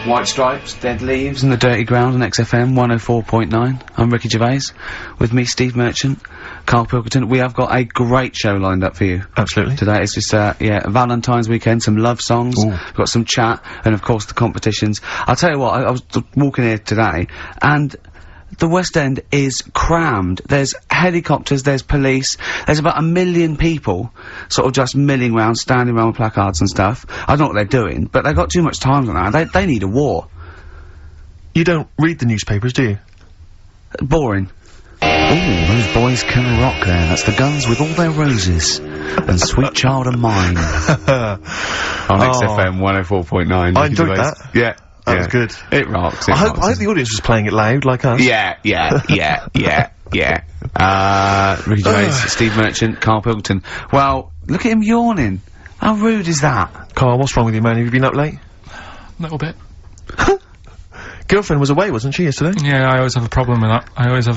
White Stripes, Dead Leaves and the Dirty Ground on XFM 104.9. I'm Ricky Gervais. With me, Steve Merchant, Karl Pilkington. We have got a great show lined up for you. Absolutely. Today it's just, Valentine's weekend, some love songs, Ooh. we've got some chat, and of course the competitions. I'll tell you what, I was walking here today, and the West End is crammed. There's helicopters, there's police, there's about 1 million people sort of just milling around, standing around with placards and stuff. I don't know what they're doing, but they've got too much time on that. They need a war. You don't read the newspapers, do you? Boring. Ooh, those boys can rock there. That's the Guns with All Their Roses and Sweet Child of Mine. On XFM 104.9. I enjoyed that. Yeah. That was good. It rocks. I hope the audience was playing it loud, like us. Yeah. Ricky Gervais, Steve Merchant, Karl Pilkington. Well, look at him yawning. How rude is that? Karl, what's wrong with you, man? Have you been up late? A little bit. Girlfriend was away, wasn't she, yesterday? Yeah, I always have a problem with that. I always have,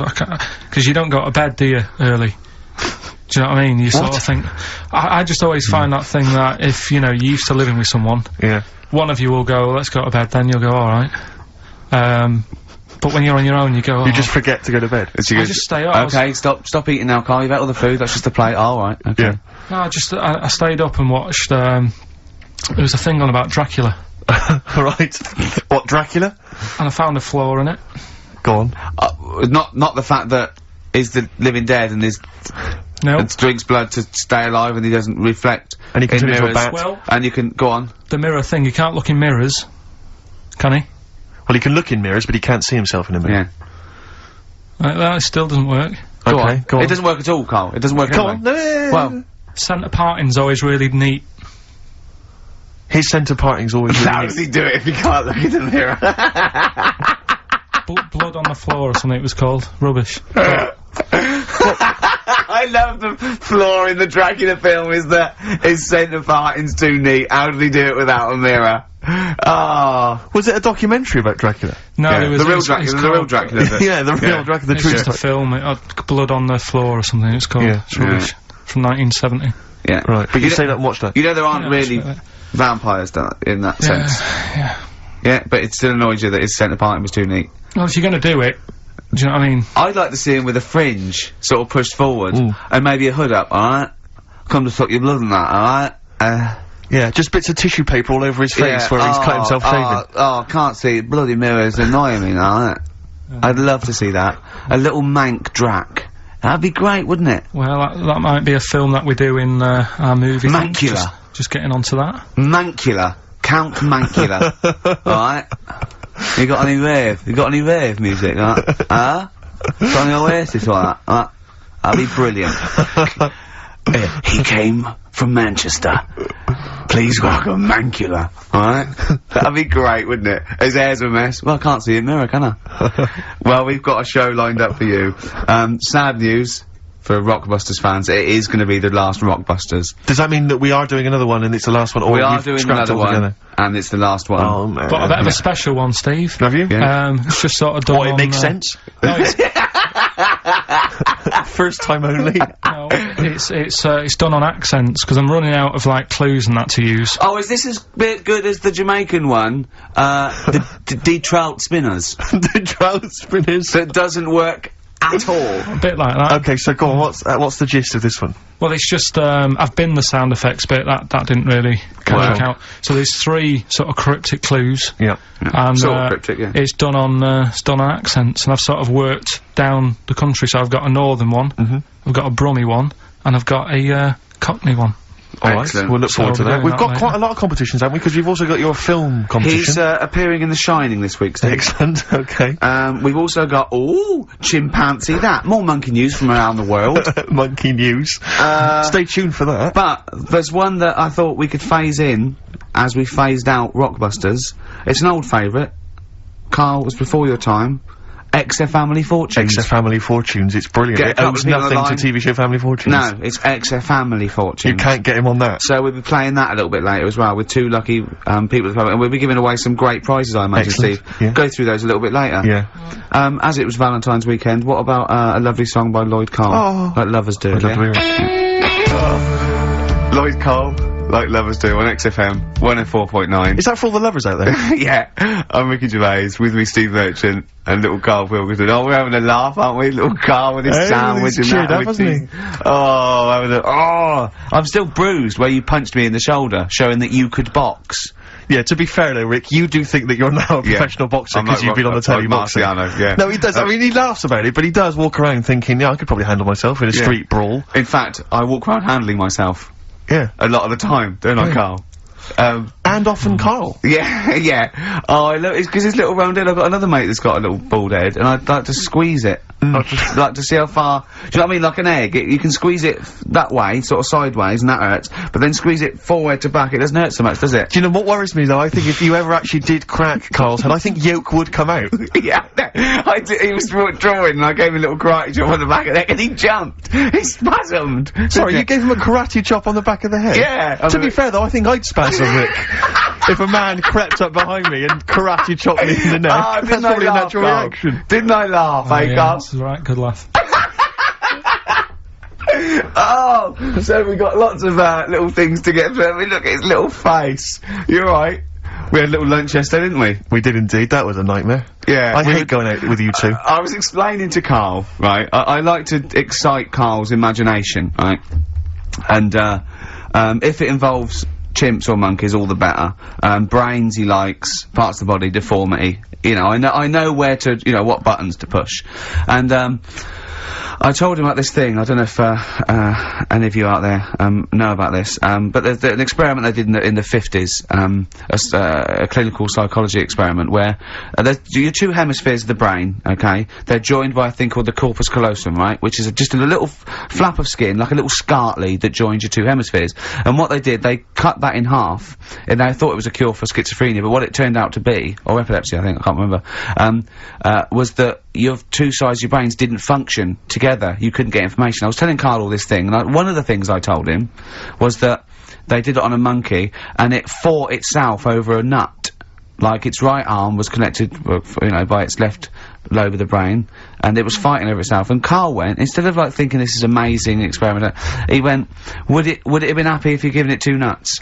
because you don't go to bed, do you, early? Do you know what I mean? You sort of think, I just always find that thing that if, you know, you're used to living with someone. Yeah. One of you will go, let's go to bed, then you'll go, alright. But when you're on your own, you go, You just forget to go to bit. I just stay up. Okay, stop eating now, Karl. You've ate all the food, that's just a plate. Alright, okay. Yeah. No, I stayed up and watched, there was a thing on about Dracula. Right. What, Dracula? And I found a flaw in it. Go on. Not the fact that he's the living dead and is... No. And drinks blood to stay alive and he doesn't reflect. And he can in turn into a mirrors. bat. Well, And you can, go on. the mirror thing, you can't look in mirrors. Can he? Well, he can look in mirrors, but he can't see himself in a mirror. Yeah. That still doesn't work. Go Okay, on. go on. It doesn't work at all, Karl. It doesn't work Go anyway. on. Well, Centre parting's always really neat. His centre parting's always really how does he do it if he can't look in the mirror? Blood on the floor or something it was called. Rubbish. I love the flaw in the Dracula film is that his centre parting's too neat. How did he do it without a mirror? Ah. Was it a documentary about Dracula? No, Yeah, there was the real it's Dracula, the real Dracula. Yeah, the real Dracula, the It's true just a story. film. It had blood on the floor or something. It's called. Yeah. It's rubbish. From 1970. Yeah. Right, but you You say know- that and watch that. You know there aren't Yeah, really that's right. vampires in that sense. Yeah. Yeah, but it still annoys you that his centre parting was too neat. Well, if you're gonna do it, do you know what I mean? I'd like to see him with a fringe sort of pushed forward and maybe a hood up, alright? Come to suck your blood and that, alright? Yeah, just bits of tissue paper all over his face where he's cut himself shaving. Oh, can't see. Bloody mirrors annoying me now, innit? I'd love to see that. A little mank Drac. That'd be great, wouldn't it? Well, that might be a film that we do in our movie. thing. Mancula. Just getting onto that. Mancula. Count Mancula. Alright? You got any rave? You got any rave music, huh? Got any Oasis or that? That'd be brilliant. He came from Manchester. Please welcome Mancula. Alright? That'd be great, wouldn't it? His hair's a mess. Well, I can't see a mirror, can I? Well, we've got a show lined up for you. Sad news for Rockbusters fans. It is going to be the last Rockbusters. Does that mean that we are doing another one and it's the last one, or We are we've doing scrapped another one, altogether? and it's the last one. Oh, man. But a bit of a special one, Steve. Have you? Yeah. It's just sort of done What, it on, makes sense? No, it's, First time only. no, it's done on accents because I'm running out of like clues and that to use. Oh, is this as bit good as the Jamaican one? The D-Trout Spinners. The trout spinners. That doesn't work at all. A bit like that. Okay, so go on, what's the gist of this one? Well, it's just I've been the sound effects bit that didn't really work out. So there's 3 sort of cryptic clues. Yeah. And Sort of cryptic, yeah. it's done on accents, and I've sort of worked down the country. So I've got a northern one, I've got a Brummie one, and I've got a Cockney one. Alright, Excellent. we'll look forward to So we're that. doing We've that got quite a lot of competitions, haven't we? Because you've also got your film competition. He's appearing in The Shining this week, Steve. Excellent, okay. We've also got, chimpanzee that. More monkey news from around the world. Monkey news. Stay tuned for that. But there's one that I thought we could phase in as we phased out Rockbusters. It's an old favourite. Karl, was before your time. XF Family Fortunes. XF Family Fortunes, it's brilliant. Get a It couple owes of people nothing online. to TV show Family Fortunes. No, it's XF Family Fortunes. You can't get him on that. So we'll be playing that a little bit later as well with 2 lucky people at the moment, and we'll be giving away some great prizes, I imagine, Excellent, Steve. yeah. Go through those a little bit later. Yeah. As it was Valentine's weekend, what about a lovely song by Lloyd Cole? Oh. Like lovers do. I'd love yeah? to hear it. Lloyd Cole, like lovers do on XFM 104.9. Is that for all the lovers out there? Yeah, I'm Ricky Gervais, with me Steve Merchant and little Karl Pilkington. Oh, we're having a laugh, aren't we? Little Karl with his sandwich and cheered that. up, hasn't he? I'm still bruised where you punched me in the shoulder, showing that you could box. Yeah, to be fair though, Rick, you do think that you're now a professional boxer because you've been on the telly boxing. Yeah. No, he does. I mean, he laughs about it, but he does walk around thinking, yeah, I could probably handle myself in a street brawl. In fact, I walk around handling myself. Yeah. A lot of the time, don't I, Karl? And often Karl. Yeah, yeah. Oh, I love it's because his little round head. I've got another mate that's got a little bald head, and I'd like to squeeze it. I'd like to see how far. Do you know what I mean? Like an egg, you can squeeze it that way, sort of sideways, and that hurts. But then squeeze it forward to back, it doesn't hurt so much, does it? Do you know what worries me though? I think if you ever actually did crack Karl's head, I think yolk would come out. Yeah, he was drawing, and I gave him a little karate chop on the back of the neck, and he jumped. He spasmed. Sorry, you gave him a karate chop on the back of the head? Yeah. To be fair though, I think I'd spasm, Rick. If a man crept up behind me and karate chopped me in the neck, that's probably a natural reaction. Didn't I laugh, yeah, Karl? that's right, good laugh. Oh, so we got lots of little things to get through. I mean, look at his little face. You're right. We had a little lunch yesterday, didn't we? We did indeed. That was a nightmare. Yeah. I hate going out with you two. I was explaining to Karl, right? I like to excite Karl's imagination, right? And if it involves chimps or monkeys, all the better. Brains he likes, parts of the body, deformity. You know, I know where to, you know, what buttons to push. And I told him about this thing. I don't know if any of you out there know about this, but there's an experiment they did in the 50s, a clinical psychology experiment where there's your two hemispheres of the brain, okay? They're joined by a thing called the corpus callosum, right? Which is just a little flap of skin, like a little scartly that joins your two hemispheres. And what they did, they cut that in half, and they thought it was a cure for schizophrenia, but what it turned out to be, or epilepsy, I think, I can't remember, was that your two sides of your brains didn't function together. You couldn't get information. I was telling Karl all this thing, and one of the things I told him was that they did it on a monkey, and it fought itself over a nut. Like, its right arm was connected, you know, by its left lobe of the brain, and it was fighting over itself. And Karl went, instead of, like, thinking this is amazing experiment, he went, would it have been happy if you'd given it two nuts?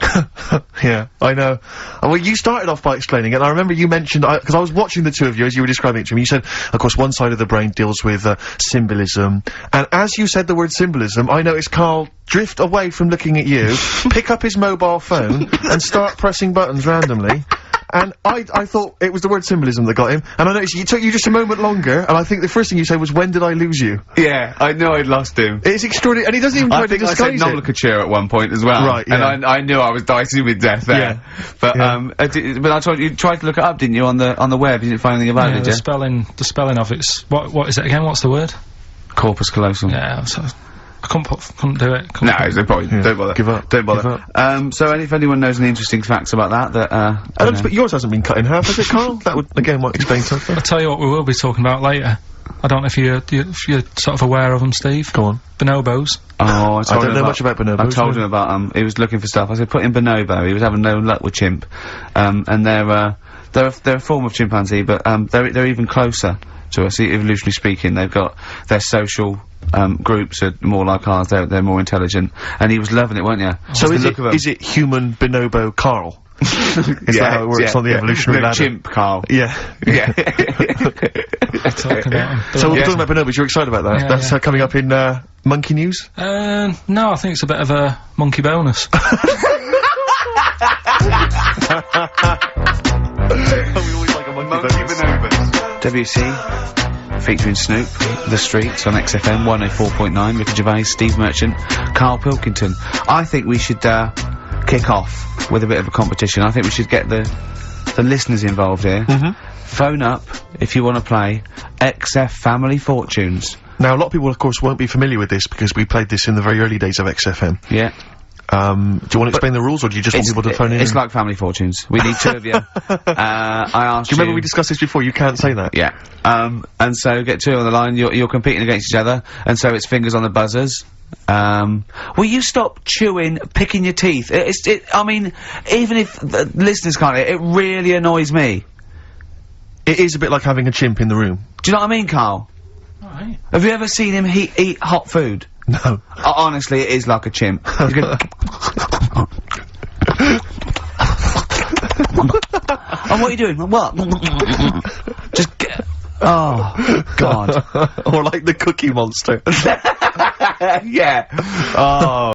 Yeah, I know. Well, you started off by explaining it, and I remember you mentioned, because I was watching the two of you as you were describing it to me, you said, of course, one side of the brain deals with, symbolism, and as you said the word symbolism, I noticed Karl drift away from looking at you, pick up his mobile phone, and start pressing buttons randomly. And I thought it was the word symbolism that got him, and I noticed it took you just a moment longer, and I think the first thing you said was, when did I lose you? Yeah, I know I'd lost him. It's extraordinary, and he doesn't even try to disguise it. I said nomenclature at one point as well. Right, yeah. And I knew I was dicey with death there. Yeah. But, but I told you, tried to look it up, didn't you, on the web? You didn't find anything about it, did you? The spelling of it's, what is it again? What's the word? Corpus callosum. Yeah, so I couldn't do it. No, there's no point. Yeah. Don't bother. Give up. Don't bother. So if anyone knows any interesting facts about that, but yours hasn't been cut in half, has it, Karl? That would, again, might explain something. I'll tell you what we will be talking about later. I don't know if you're sort of aware of them, Steve. Go on. Bonobos. Oh, I don't know much about bonobos. I told him about he was looking for stuff. I said, put in bonobo. He was having no luck with chimp. And they're a form of chimpanzee, but they're even closer to us, evolutionarily speaking. They've got their social groups are more like ours. They're more intelligent, and he was loving it, weren't you? So is it human bonobo Karl? Is that how it works on the evolutionary ladder? Chimp Karl. Yeah. Yeah. Talking about him. So we're talking about bonobos. You're excited about that? Yeah, That's coming up in monkey news. No, I think it's a bit of a monkey bonus. We always like a monkey bonus. WC, featuring Snoop, The Streets on XFM 104.9, Ricky Gervais, Steve Merchant, Karl Pilkington. I think we should kick off with a bit of a competition. I think we should get the listeners involved here. Phone up if you want to play XF Family Fortunes. Now, a lot of people, of course, won't be familiar with this because we played this in the very early days of XFM. Yeah. Do you want to explain the rules, or do you just want people to phone in? It's like Family Fortunes. We need two of you. I asked you. Do you remember we discussed this before? You can't say that. Yeah. And so get two on the line. You're competing against each other, and so it's fingers on the buzzers. Will you stop chewing, picking your teeth? I mean, even if the listeners can't, it really annoys me. It is a bit like having a chimp in the room. Do you know what I mean, Karl? Right. Have you ever seen him eat hot food? No. Honestly, it is like a chimp. what are you doing? What? Just get. Oh, God. Or like the Cookie Monster. Yeah. Oh.